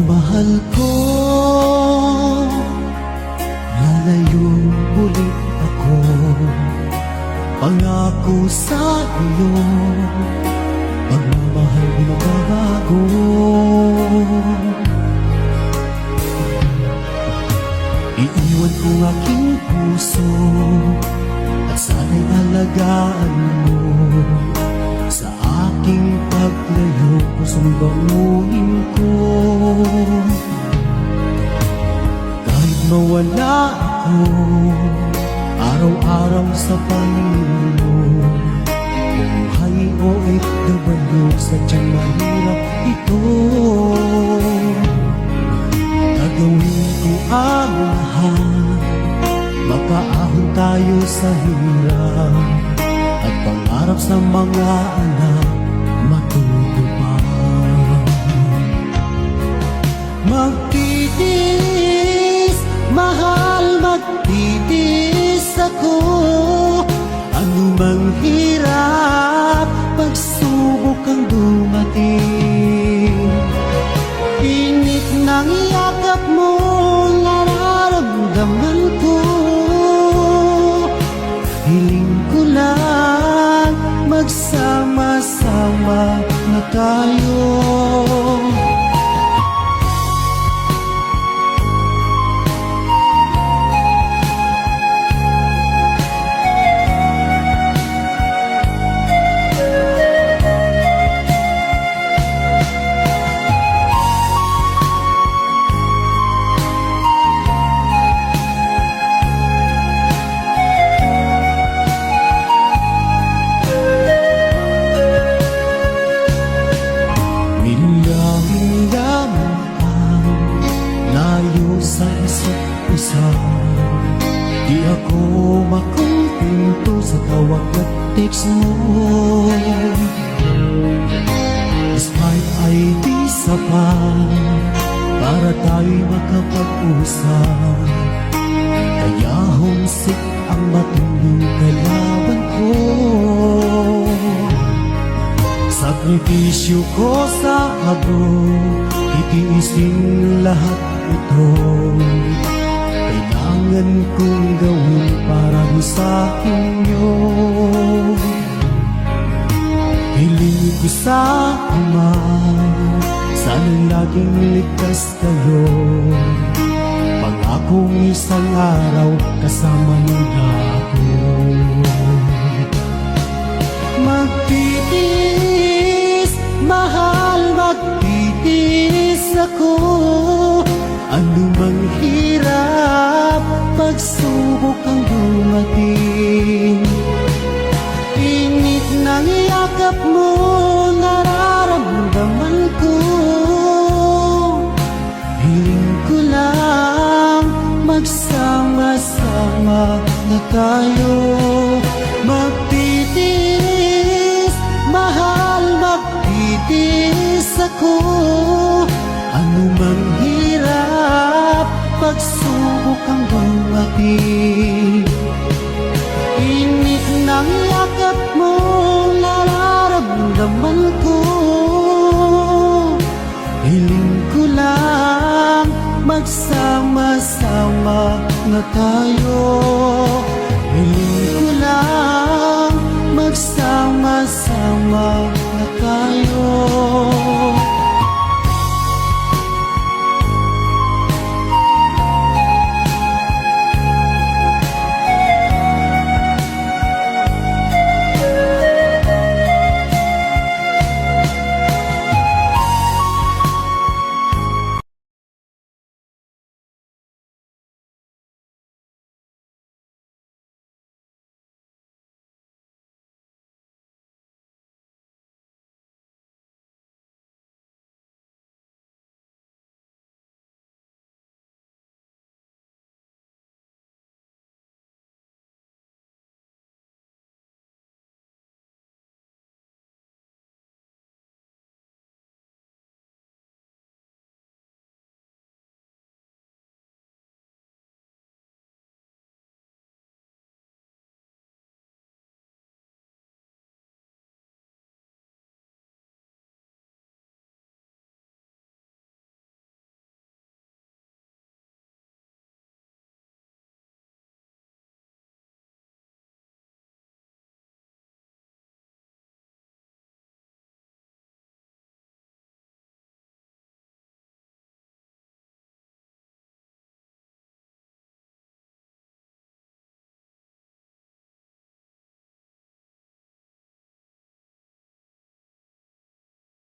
Mahal ko, lalayong ulit ako. Pangako sa iyo, pagmamahal di magbabago. Iiwan ko aking puso at sana'y alagaan mo. Sa aking paglayo, pusong bangunin ko. Kahit mawala ako araw-araw sa paningin mo, buhay o OFW, sadyang mahirap ito. Gagawin ko ang lahat, makaahon tayo sa hirap, at pangarap sa mga anak matutupad. Magtitiis, mahal, magtitiis ako. Ano mang hirap, pagsubok ang dumating. Init ng yakap mo, nararamdaman ko. Hiling ko lang, magsama-sama na tayo. Sa isa't isa, di ako makumpinto sa tawag at text mo. Despite ay di sapat para tayo'y makapag-usap, kaya homesick ang matinding kalaban ko. Sakripisyo ko sa abot, itiisin lahat ito. Kailangan kong gawin para sa inyo. Hiling ko sa Ama, sana'y laging ligtas kayo. Pangakong isang araw kasama niyo ako. Magtitiis, mahal, magtitiis ako. Ano mang hirap, pagsubok ang dumating. Init ng yakap mo, nararamdaman ko. Hiling ko lang, magsama-sama na tayo. Magtitiis, mahal, magtitiis ako. Ano mang hirap, pagsubok ang dumating. Init ng yakap mo, nararamdaman ko. Hiling ko lang, magsama-sama na tayo.